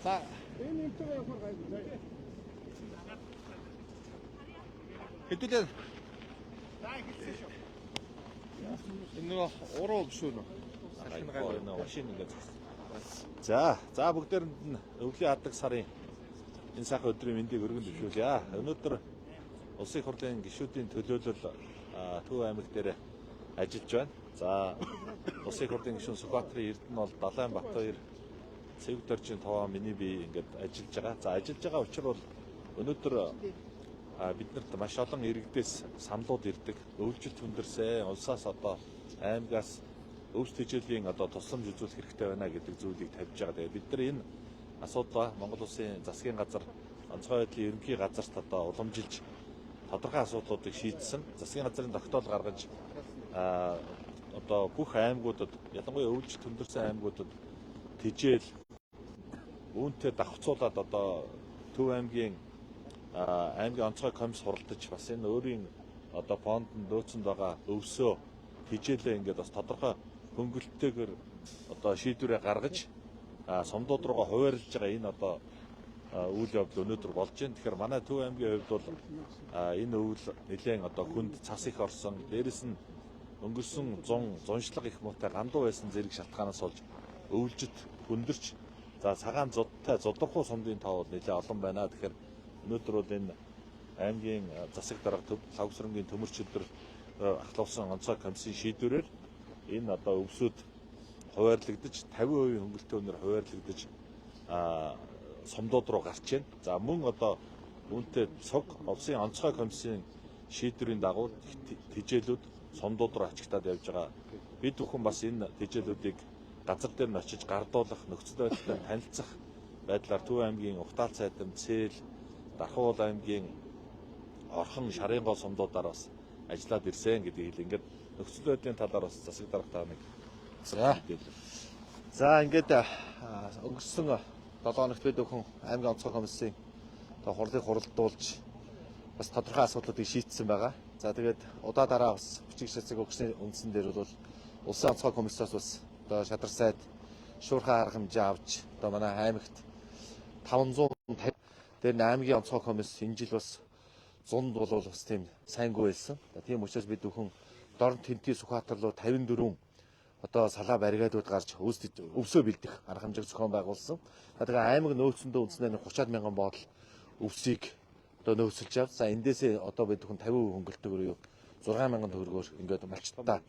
За. Хэдүүлээ. Энэ уруу биш үү? Сархин гай машин ингээд. За бүгдээрэнд нь өвлийн хадаг сарын энэ сайхан өдрийн мэндийг өргөн төвшүүлье. Өнөөдөр улсын их хурлын гишүүдийн төлөөлөл Төв аймаг дээр ажиллаж байна. За улсын их хурлын гишүүн Сүхбаатарын Эрдэнэ бол Далайн Батбаяр Цэвэг доржийн товоо миний бие ингээд ажиллаж байгаа. За ажиллаж байгаа учраас бол өнөөдөр биднэрт маш олон иргэдээс саналууд ирдэг. Өвлжилт хүндэрсэн улсаас одоо аймагаас өвс тэжээлийн одоо тусламж үзүүлэх хэрэгтэй байна гэдэг зүйлийг тавьж байгаа. Тэгээд бид нар энэ асуудлаа Монгол Улсын засгийн газар онцгой байдлын ерөнхий газарт одоо уламжилж тодорхой асуудлуудыг шийдсэн. Засгийн газрын тогтоол гаргаж одоо бүх аймагуудад ялангуяа өвлжилт хүндэрсэн аймагуудад тэжээл үүнтэй давхцуулаад одоо Төв аймгийн онцгой комисс хуралдаж бас энэ өөрийн одоо фондд нөөцөнд байгаа өвсөө тэжээлээ ингээд бас тодорхой хөнгөлөлтөөр одоо шийдвэрээ гаргаж сумдууд руугаа хуваарлаж байгаа энэ одоо үйл явдал өнөөдөр болж байна. Тэгэхээр манай Төв аймгийн хувьд бол энэ өвөл нэлээд одоо хүнд цас их орсон. Дээрэс нь өнгөрсөн зуншлага их муутай гандуу байсан зэрэг шалтгаанаас болж өвлжит хүндэрч цагаан зудтай зудрахуу сумдын тоо бол нэлээд олон байна. Тэгэхээр өнөөдөр бол энэ аймгийн засаг дарга Лавсрангийн төмөрч өдөр ахлуулсан онцгой комиссийн шийдвэрээр энэ одоо өвсөд хуваарлагдаж 50% хөнгөлөлтөөр хуваарлагдаж сумдууд руу гарч байна. За мөн одоо үүнтэй цог улсын онцгой комиссийн шийдвэрийн дагуу тэжээлүүд сумдууд руу ачигтаад явж байгаа. Бид бүхэн бас энэ тэжээлүүдийг газар дээр нь очиж гардуулах, нөхцөл байдлаар танилцах байдлаар Төв аймгийн Ухтаал цайдам, Цээл, Дархуул аймгийн Орхон, Шарын гол сумдуудаар бас ажиллаад ирсэн гэдгийг хэл. Ингээд нөхцөл байдлын талаар бас засаг дарга та нэг. За ингээд өнгөрсөн 7 хоногт бид бүхэн аймгийн онцгой комиссийн хурлыг хуралдуулж бас тодорхой асуудлуудыг шийдсэн байгаа. За тэгээд удаа дараа бас хүчиг шатцыг өгсөний үндсэн дээр бол улсын онцгой комиссаас бас одоо шадар сайд шуурхай арга хэмжээ авч одоо манай аймагт 550 дээр аймгийн онцгой комисс энэ жил бас 100 бол бас тийм сайнгүй байсан. Тийм учраас бид бүхэн Дорн Тэнтий Сүхбаатар руу 54 одоо салаа баригадууд гарч өвсөө бэлдэх арга хэмжээг зохион байгуулсан. Тэгэхээр аймаг нөөцөндөө үндснээр 30 мянган боодол өвсийг одоо нөөцөлж авч за эндээсээ одоо бид бүхэн 50% хөнгөлөлтөөр юу 6 мянган төгрөгөөр ингээд малчтаа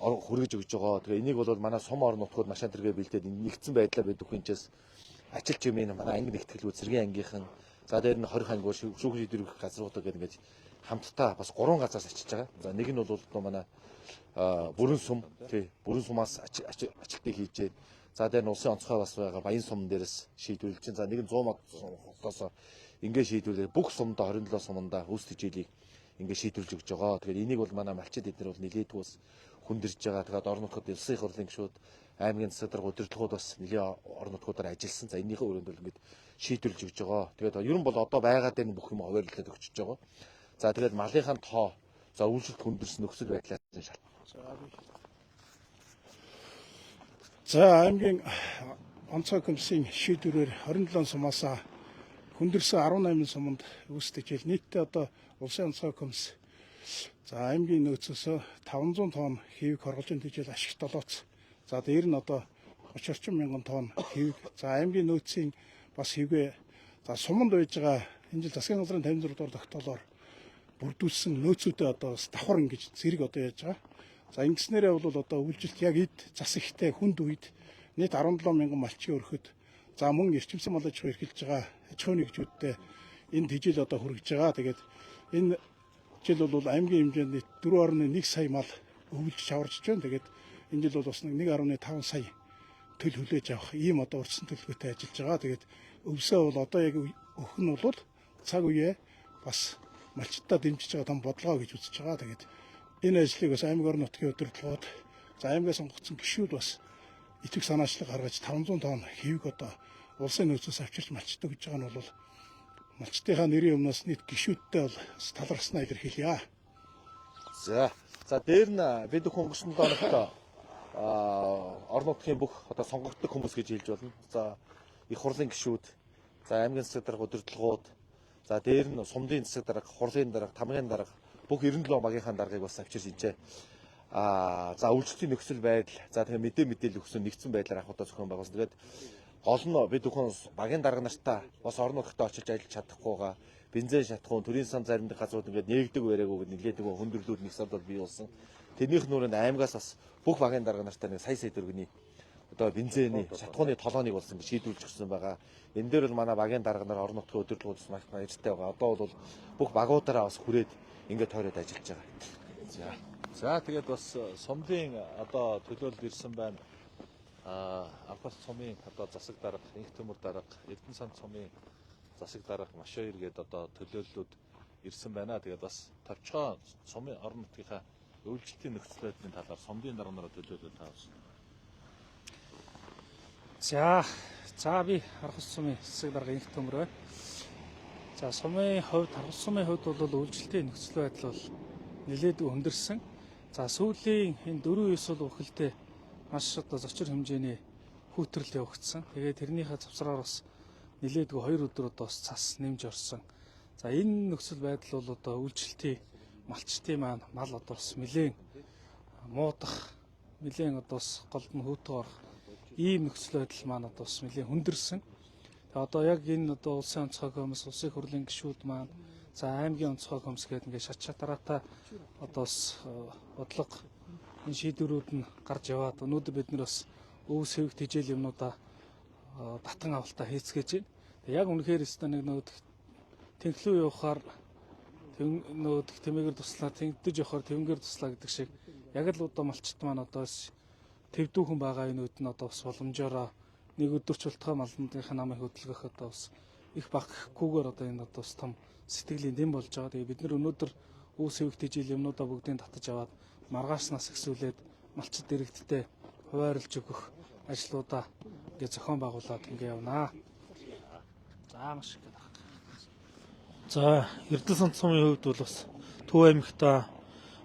хүргэж өгч байгаа. Тэгээ энийг бол манай сум орон нутгууд машин тэргээ бэлдээд нэгдсэн байдлаар бид бүхэнчээс ачил чимийн манай анги нэгтгэлүүд Сэргийн ангийнхан за дээр нь 20 ангиур шүүх шийдвэрх газруудаа гэдэг хамтдаа бас 3 газраас ачиж байгаа. За нэг нь бол одоо манай бүрэн сум бүрэн сумаас ачилтыг хийж. За дээр нь улсын онцгой бас байгаа Баян сум дээрээс шийдвэрлэж чинь. За нэг нь 100 мод хотоос ингээд шийдвэрлээ бүх сумдаа 27 сумдаа өвс тэжээлийг ингээд шийдвэрлэж өгч байгаа. Тэгэхээр энийг бол манай малчид эднэр бол нэлээдгүй бас хүндэрж байгаа. Тэгээд орон нутгад улсын их хурлын гишүүд аймгийн засаг дарга удирдлагууд бас нэлээд орон нутгуудаар ажилласан. За энэний өрөөнд бол ингээд шийдвэрлэж өгч байгаа. Тэгээд ер нь бол одоо байгаа дээр нь бүх юм хуваарлаад өгч байгаа. За тэгээд малынхаа тоо за үйлчлэлт хүндэрсэн нөхцөл байдлаас шалтгаалж. За аймгийн онцгой комиссийн шийдвэрээр 27 сумаас хүндэрсэн 18 суманд өвс тэжээл нийтдээ одоо улсын онцгой комисс за аймгийн нөөцөөс 500 тонн хэвийг хорголжин тэжээл ашигт толооц. За дээр нь одоо 30 орчим мянган тонн хэвийг за аймгийн нөөцийн бас хэвгээ за суманд байж байгаа энэ жил засгийн газрын 56 дугаар тогтоолоор бүрдүүлсэн нөөцүүдээ одоо давхар ингэж зэрэг одоо яаж байгаа. За ингэснээрээ бол одоо үйлчлэлт яг эд зас ихтэй хүнд үед нийт 17 мянган малчийн өрхөд за мөн эрчимсэн мал аж ахуй эрхэлж байгаа аж ахуйн нэгжүүдтэй энэ тэжээл одоо хүргэж байгаа. Тэгээд энэ жил бол аймгийн хэмжээнд 4.1 сая мал өвлж чаварж байна. Тэгээд энэ жил бол бас 1.5 сая төл хүлээж авах ийм одоо урьдчилан төлөвлөгөөтэй ажиллаж байгаа. Тэгээд өвсөө бол одоо яг өгөх нь бол цаг үеэ бас малчтаа дэмжиж байгаа том бодлого гэж үзэж байгаа. Тэгээд энэ ажлыг бас аймаг орон нутгийн удирдлагууд за аймагаас сонгогдсон гишүүд бас итгэх санаачлаг гаргаж 500 тонн хэвийг одоо улсын нөөцөөс авчирч малчтаа гэж байгаа нь бол малчтынхаа нэрийн өмнөөс нийт гишүүдтэй бол талархснаа илэрхийлье. За дээр нь бид бүхэн өнгөрсөн доногт орон нутгийн бүх одоо сонгогддог хүмүүс гэж хэлж болно. За их хурлын гишүүд, за аймгийн засаг дарга удирдлагууд, за дээр нь сумдын засаг дарга, хурлын дарга, тамгын дарга бүх 97 багийнхаа даргыг бас авчирч ижээ. За үйлчлэлийн нөхцөл байдал, за тэгээ мэдээлэл өгсөн нэгдсэн байдлаар анх удаа зохион байгуулсан. Тэгээд гол нь бид бүхэн багийн дарга нартаа бас орон нутгад очиж ажиллаж чадахгүйгаа бензин шатахгүй, төрийн сан зарим газрууд ингээд нээгдэг байраагүй нэлээд нөгөө хүндрэлүүд нэг сард бол бий болсон. Тэрнийх нүрэнд аймагаас бас бүх багийн дарга нартаа нэг сая төгрөгийн одоо бензиний шатхууны толгойныг болсон гэж шийдвэрлэж өгсөн байгаа. Энэ дээр бол манай багийн дарга нар орон нутгийн удирдлагуудаас маш баяртай байгаа. Одоо бол бүх багуудаараа бас хүрээд ингээд тойроод ажиллаж байгаа. За тэгээд бас сумдын одоо төлөөлөлд ирсэн байна. Авхас сумын одоо засаг дарга, инх төмөр дарга, Эрдэнэ сан сумын засаг дарга маш хоёр гээд одоо төлөөллүүд ирсэн байна. Тэгээд бас товчхон сумын орон нутгийнхаа үйлчлэлийн нөхцөл байдлын талаар сумдын дарга нараа төлөөлөл таавсан. За би Авхас сумын засаг дарга инх төмөр. За сумын хувьд Авхас сумын хувьд бол үйлчлэлийн нөхцөл байдал бол нэлээд өндөрсөн. За сүүлийн энэ 4-9 бол үхэлтэй маш одоо зочир хэмжээний хүүтрэл явагдсан. Тэгээд тэрнийхээ завсраар бас нэлээдгүй 2 өдөр одоо бас цас нэмж орсон. За энэ нөхцөл байдал бол одоо үйлчлэлтийн малчтын маань мал одоо бас нэлээд муудах, нэлээд одоо бас голд нь хүүтэ орох ийм нөхцөл байдал маань одоо бас нэлээд хүндэрсэн. Тэгээд одоо яг энэ одоо улсын онцгой комисс, улсын хурлын гишүүд маань за аймгийн онцгой комисс гэдэг ингээд шат шатараатай одоо бас бодлого энэ шийдвэрүүд нь гарч яваад өнөөдөр бид нар бас өвс хэвх тижэл юмнуудаа татан авалтаа хийцгээж байна. Яг үнэхээр өстө нэг нөөд тэнхлүү явахаар нөөд тэмээгээр туслаа, тэнгдэж явахаар тэвнгээр туслаа гэдэг шиг яг л одоо малчт маань одоо твдүүхэн байгаа юмуд нь одоо бас боломжоор нэг өдөрч болтгой малныхын намыг хөдөлгөх одоо бас их баггүйгээр одоо энэ одоо бас том сэтгэлийн дэм болж байгаа. Тэгээ бид нар өнөөдөр өвс хэвх тижэл юмнуудаа бүгдийг татаж аваад маргааснаас ихсүүлээд малчд дэрэгдтэй хуваарлж өгөх ажлуудаа ингээд зохион байгуулад ингээд явнаа. За маш их байна. За Эрдэнэ сан сумын хувьд бол бас Төв аймагта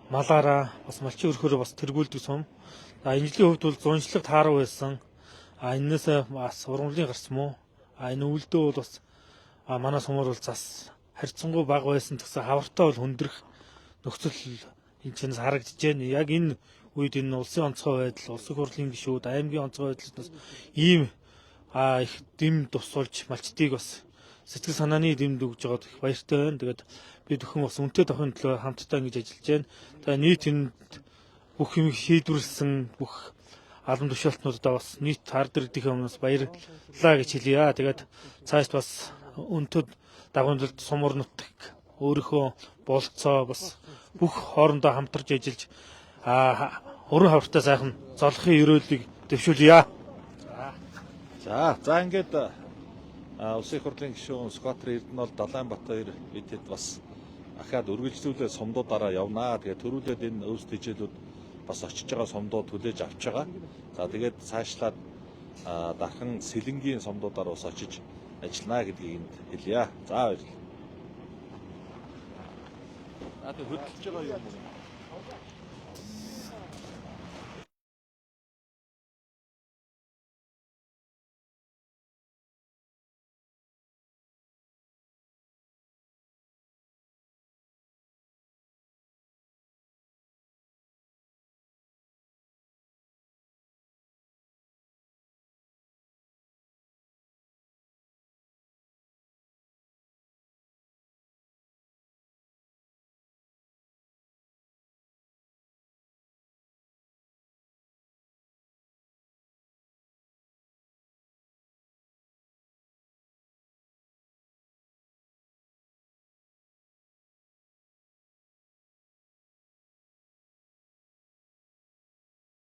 малаараа бас малчин өрхөөрөө бас тэргүүлдэг сум. За энэ жилийн хувьд бол зуншлаг таарав байсан. Энээс бас ургамлын гарсан мó. Энэ үйлдэл бол бас манай сумаар бол зас харьцангуй бага байсан гэсэн хавартай бол хүндрэх нөхцөл энэ ч харагдаж байна. Яг энэ үед энэ улсын онцгой байдал, улсын хурлын гишүүд, аймгийн онцгой байдлаас ийм их дэм тусуулж малчдыг бас сэтгэл санааны дэмд өгж байгаад их баяртай байна. Тэгээд бид бүхэн бас үнэтэй тохион төлөө хамтдаа ингэж ажиллаж байна. Тэгээд нийт энэ бүх юм шийдвэрлсэн бүх албан тушаалтнуудаа бас нийт ард ирдийнхээ өмнөөс баярлалаа гэж хэлье. Тэгээд цааш бас өнтөд дагуулд сумар нутаг өөрийнхөө болцоо бас бүх хоорондоо хамтарч ажиллаж өрн хавртай сайхан золохын ерөөлийг дэвшүүлье. За ингээд улсын хурлын гишүүн Скотер Эрдэнэ бол Далайнбат хоёр бидэд бас ахаад үргэлжлүүлээ сумдуудаараа явнаа. Тэгээд төрүүлээд энэ өвс тижээлүүд бас очиж байгаа сумдууд хүлээж авч байгаа. За тэгээд цаашлаад дархан сэлэнгийн сумдуудаар бас очиж ажиллана гэдгийг энд хэлье. За баярлалаа. Тэгээд хөдөлж байгаа юм уу?